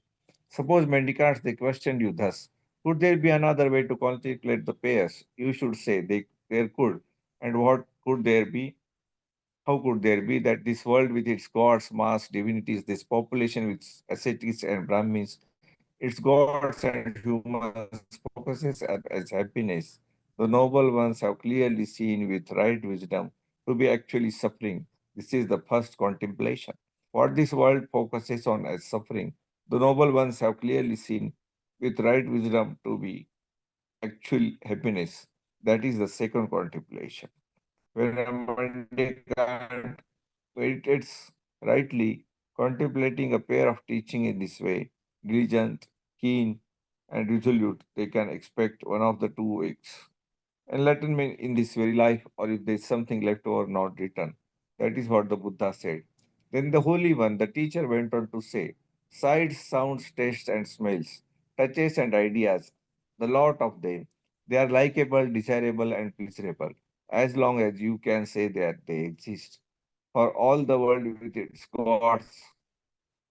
Suppose mendicants they questioned you thus, could there be another way to contemplate the pairs? You should say there could. And what could there be? How could there be that this world with its gods, mass, divinities, this population with ascetics and Brahmins, its gods and humans focuses as happiness? The noble ones have clearly seen with right wisdom to be actually suffering. This is the first contemplation. What this world focuses on as suffering, the noble ones have clearly seen with right wisdom to be actual happiness. That is the second contemplation. When a mendicant meditates rightly, contemplating a pair of teaching in this way, diligent, keen, and resolute, they can expect one of the two ways. Enlightenment in this very life, or if there is something left over not written. That is what the Buddha said. Then the Holy One, the teacher, went on to say, sights, sounds, tastes, and smells, touches, and ideas, the lot of them, they are likable, desirable, and pleasurable, as long as you can say that they exist. For all the world with its gods,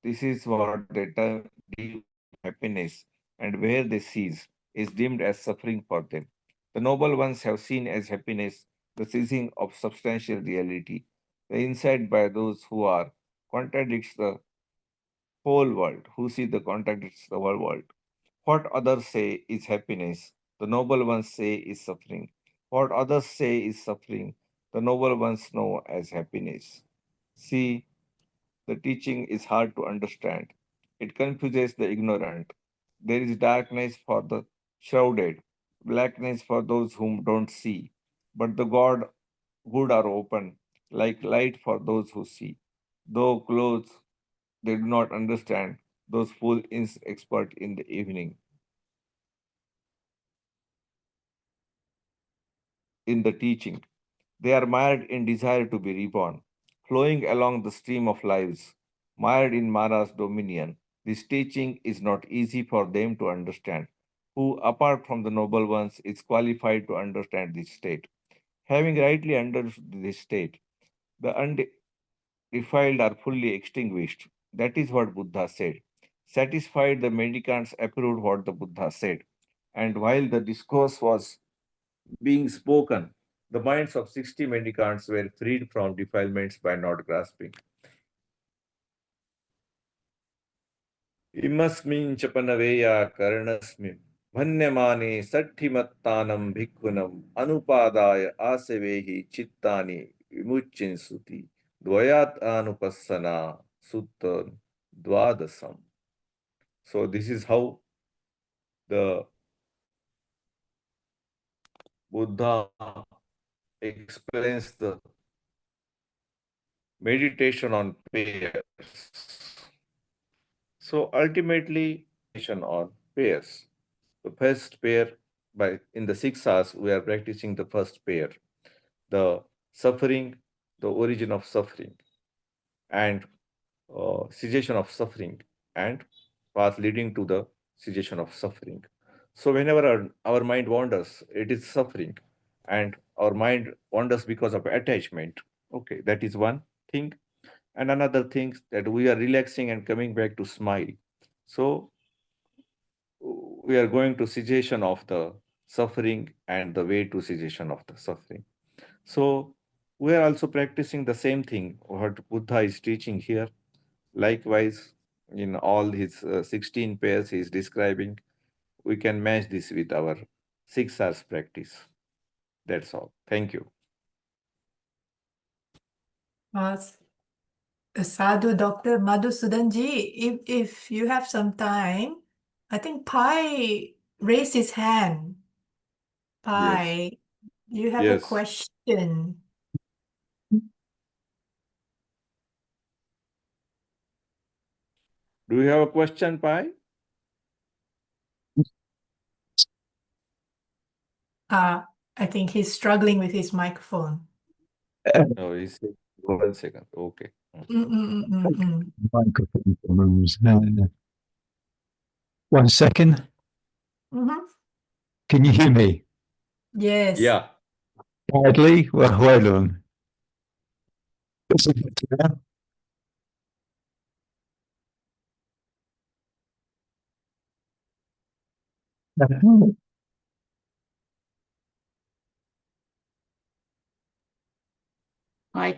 this is what they term deep happiness, and where they cease is deemed as suffering for them. The noble ones have seen as happiness the ceasing of substantial reality, the insight by those who are contradicts the whole world, who see the contradicts the whole world. What others say is happiness, the noble ones say is suffering. What others say is suffering, the noble ones know as happiness. See, the teaching is hard to understand. It confuses the ignorant. There is darkness for the shrouded, blackness for those whom don't see. But the God good are open, like light for those who see. Though clothes they do not understand those full expert in the evening, in the teaching. They are mired in desire to be reborn, flowing along the stream of lives, mired in Mara's dominion. This teaching is not easy for them to understand. Who, apart from the noble ones, is qualified to understand this state? Having rightly understood this state, the undefiled are fully extinguished. That is what Buddha said. Satisfied, the mendicants approved what the Buddha said. And while the discourse was being spoken, the minds of 60 mendicants were freed from defilements by not grasping. Imasmin chapanaveya karanasmin Manyamane sattimattanam bhikkунam anupadaya asevehi chittani vimuchinsuti dvayat anupassana sutta dvadasam. So this is how the Buddha explains the meditation on pairs. So ultimately, on pairs. The first pair, by in the 6 hours, we are practicing the first pair, the suffering, the origin of suffering, and cessation of suffering, and path leading to the cessation of suffering. So whenever our mind wanders, it is suffering, and our mind wanders because of attachment. Okay, that is one thing. And another thing that we are relaxing and coming back to smile. So we are going to cessation of the suffering and the way to cessation of the suffering. So we are also practicing the same thing what Buddha is teaching here. Likewise, in all his 16 pairs he is describing, we can match this with our 6 hours practice. That's all. Thank you. Uh, Sadhu Dr. Madhusudhanji, if you have some time, I think Pai raised his hand. Yes. Pai, you have a Yes. question. Do you have a question, Pai? I think he's struggling with his microphone. No, he said 1 second. Okay. Microphone problems. 1 second. Mhm. Can you hear me? Yes. Yeah. Badly? Well, hold on.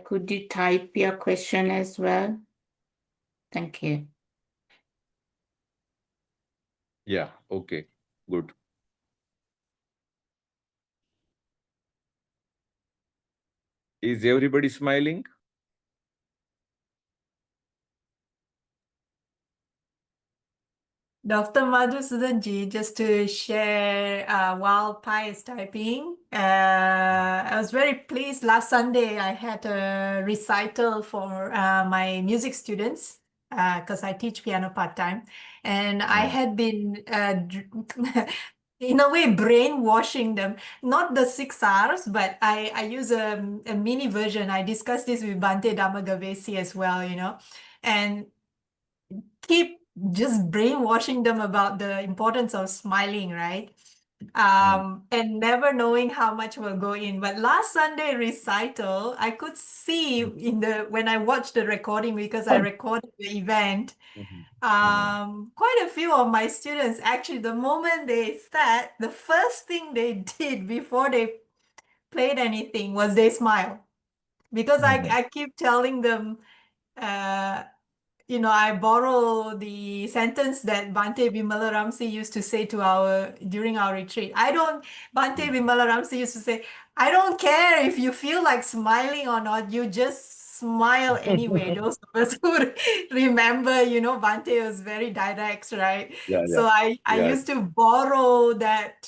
Could you type your question as well? Thank you. Yeah. Okay. Good. Is everybody smiling? Dr. Madhusudhanji, just to share while Pai is typing, I was very pleased. Last Sunday, I had a recital for my music students because I teach piano part-time. And I had been, in a way, brainwashing them. Not the 6 hours, but I use a mini version. I discussed this with Bhante Dhammagavesi as well, and keep just brainwashing them about the importance of smiling, right? And never knowing how much will go in. But last Sunday recital, I could see when I watched the recording because I recorded the event, quite a few of my students actually, the moment they sat, the first thing they did before they played anything was they smile. Because I keep telling them, I borrow the sentence that Bhante Vimalaramsi used to say during our retreat. Bhante Vimalaramsi used to say, I don't care if you feel like smiling or not, you just smile anyway. Those of us who remember, Bhante was very direct, right? Yeah, yeah. So I Yeah. used to borrow that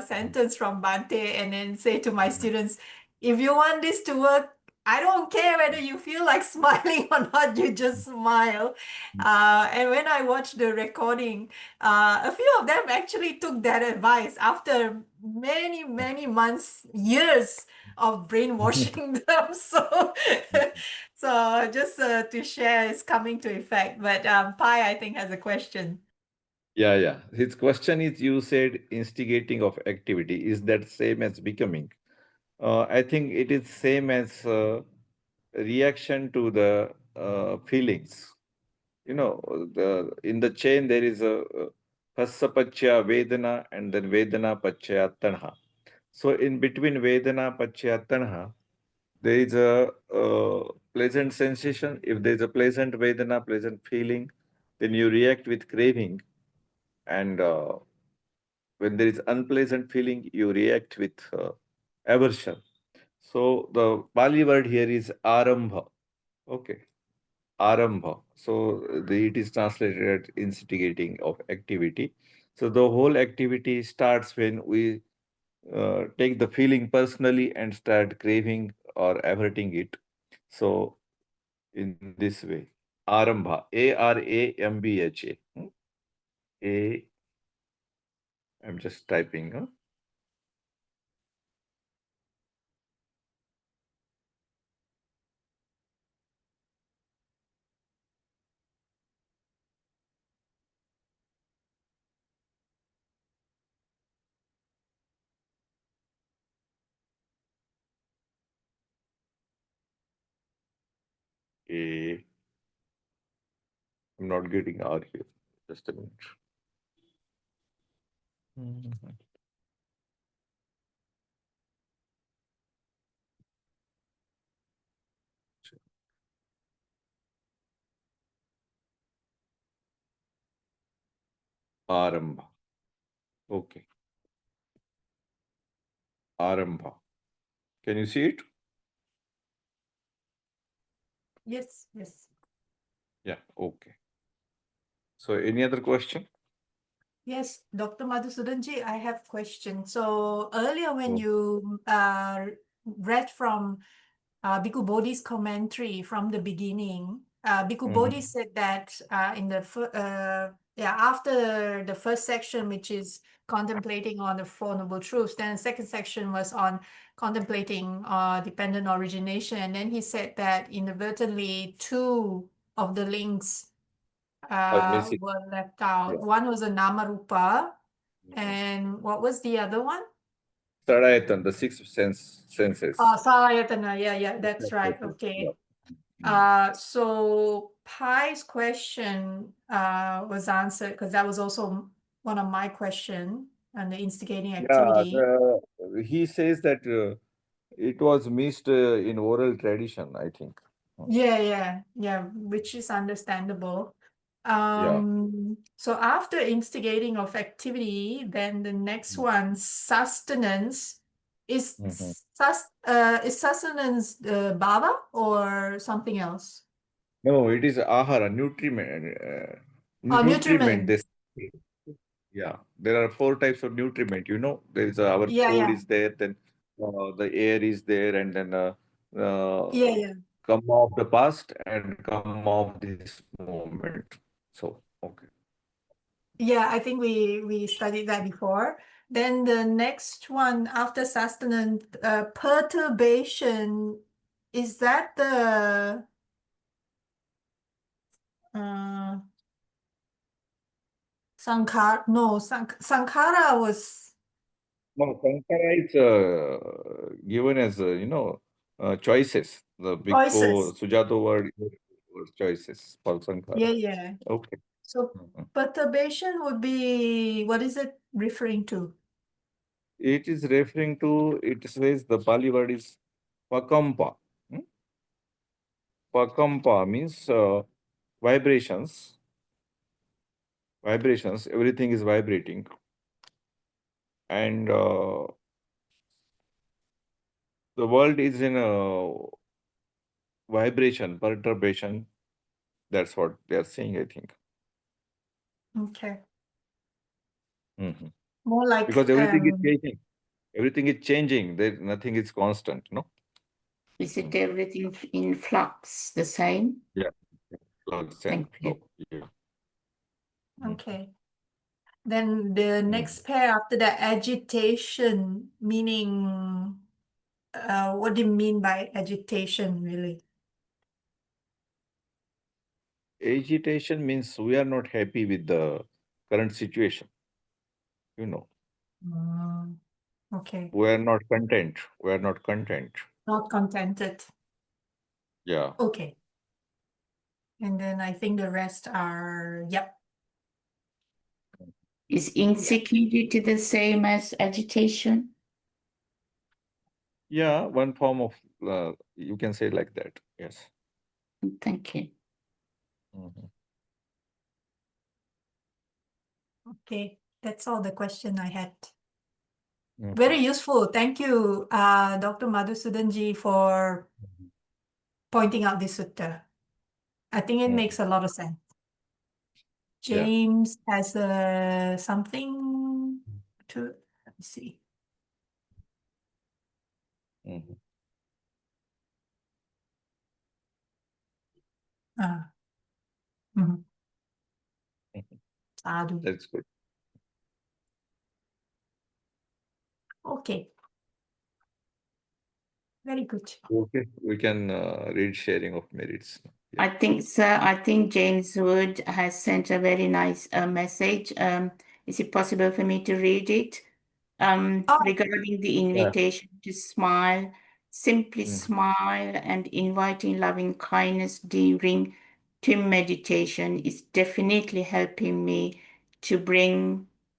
sentence from Bhante and then say to my students, if you want this to work, I don't care whether you feel like smiling or not, you just smile. And when I watched the recording, a few of them actually took that advice after many, many months, years of brainwashing them. So, so just to share is coming to effect. But Pai, I think, has a question. Yeah. His question is, you said instigating of activity. Is that same as becoming? I think it is same as reaction to the feelings. In the chain there is a Phassa Vedana and then Vedana Pachya Tanha. So in between Vedana Pachya Tanha, there is a pleasant sensation. If there is a pleasant Vedana, pleasant feeling, then you react with craving. And when there is unpleasant feeling, you react with aversion. So the Pali word here is Arambha. Okay. Arambha. So it is translated as instigating of activity. So the whole activity starts when we take the feeling personally and start craving or averting it. So in this way, Arambha, Arambha. A, I'm just typing. A, I'm not getting R here. Just a minute. Mhm. Arambha. Okay. Arambha. Can you see it? Yes, yes. Yeah. Okay. So any other question? Yes, Dr. Madhusudhanji, I have a question. So earlier when Oh. you read from Bhikkhu Bodhi's commentary from the beginning, Bhikkhu Bodhi said that in the after the first section, which is contemplating on the Four Noble Truths, then the second section was on contemplating dependent origination. And then he said that inadvertently two of the links Missing. were left out. Yeah. One was a Namarupa, and what was the other one? Sadayatan, the six senses. Oh, Salayatana. Yeah, that's right. Okay. So Pai's question was answered because that was also one of my question on the instigating activity. He says that it was missed in oral tradition, I think. Yeah, which is understandable. Yeah. So after instigating of activity, then the next one, sustenance. Is sustenance bhava or something else? No, it is ahara, nutriment. Oh, Nutriment. nutriment. This. Yeah, there are four types of nutriment. There is our food Yeah. is there, then the air is there, and then Yeah. come of the past and come of this moment. So okay. Yeah, I think we studied that before. Then the next one after sustenance, perturbation, is that the sankhara? No, sankhara was No, Sankara is given as choices. The choices. Bhikkhu Sujato word was choices for Sankara. Yeah. Okay. So perturbation would be, what is it referring to? It is referring to, it says the Pali word is pakampa. Pakampa means vibrations. Vibrations, everything is vibrating. And the world is in a vibration, perturbation. That's what they are saying, I think. Okay. Mhm. More like Because everything is changing. Everything is changing. There, nothing is constant, no? Is it everything in flux the same? Yeah. Floods and Thank you. flow. Yeah. Okay. Then the next pair after the agitation, meaning, what do you mean by agitation, really? Agitation means we are not happy with the current situation. You know, Okay. we are not content. We are not content. Not contented. Yeah. Okay. And then I think the rest are, yep. Is insecurity the same as agitation? Yeah, one form of, you can say like that. Yes. Thank you. Mhm. Okay. That's all the question I had. Mhm. Very useful. Thank you, Dr. Madhusudhanji, for pointing out this sutta. I think it makes a lot of sense. Yeah. James has something to, let me see. Mhm. Mhm. Mhm. Sadhu. That's good. Okay. Very good. Okay, we can read sharing of merits. Yeah. I think, sir, I think James Wood has sent a very nice message. Is it possible for me to read it? Regarding the invitation to smile, simply smile and inviting loving kindness during Tim meditation is definitely helping me to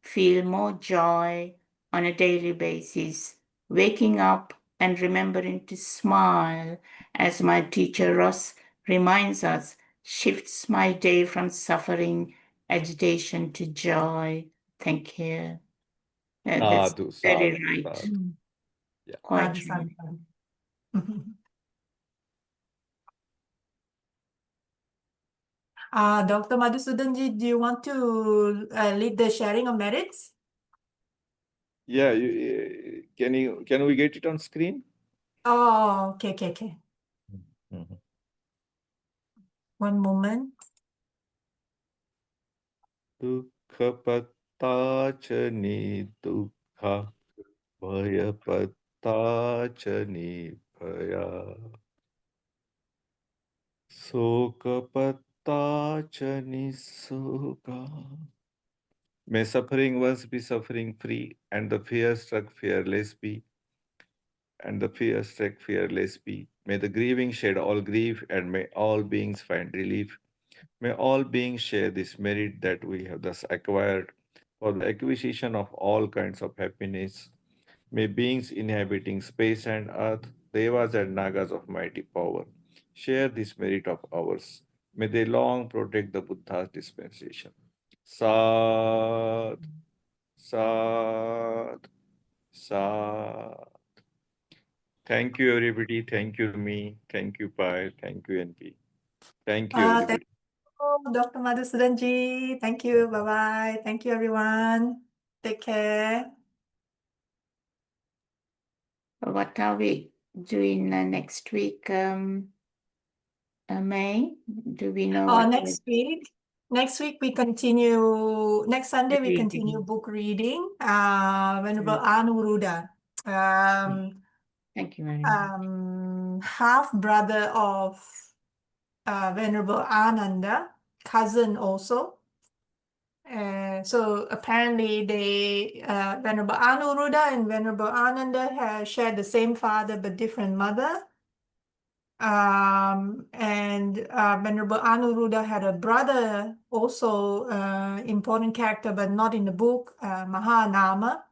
feel more joy on a daily basis. Waking up and remembering to smile, as my teacher Ross reminds us, shifts my day from suffering, agitation to joy. Thank you. That's Sadhu, very sadhu, right. sadhu. Yeah. Quite Sadhu, right. sadhu, sadhu. Dr. Madhusudhanji, do you want to lead the sharing of merits? Yeah, can we get it on screen? Oh, okay. Mhm. One moment. Dukkha patta cha ni dukkha, bhaya patta cha ni bhaya, soka patta cha ni soka. May suffering once be suffering free, and the fear struck fearless be, and the fear struck fearless be. May the grieving shed all grief, and may all beings find relief. May all beings share this merit that we have thus acquired for the acquisition of all kinds of happiness. May beings inhabiting space and earth, devas and nagas of mighty power, share this merit of ours. May they long protect the Buddha's dispensation. Sad, sad, sad. Thank you, everybody. Thank you, me. Thank you, Pai. Thank you, NP. Thank you, Thank everybody. you, Dr. Madhusudhanji. Thank you. Bye-bye. Thank you, everyone. Take care. What are we doing next week, May? Do we know what Next week we continue, next Sunday we reading? continue book reading, Venerable Anuruddha, Thank you very much. half brother of Venerable Ananda, cousin also. So apparently Venerable Anuruddha and Venerable Ananda shared the same father but different mother. And Venerable Anuruddha had a brother, also important character, but not in the book, Mahanama.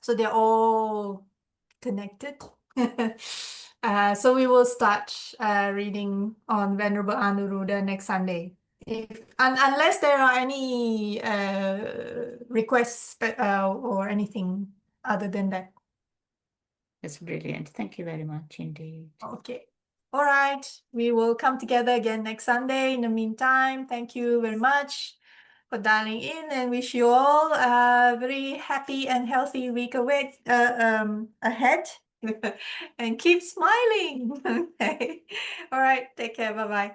So they're all connected. So we will start reading on Venerable Anuruddha next Sunday. Unless there are any requests or anything other than that. That's brilliant. Thank you very much indeed. Okay. All right. We will come together again next Sunday. In the meantime, thank you very much for dialing in and wish you all a very happy and healthy week ahead. And keep smiling. Okay. All right. Take care. Bye-bye.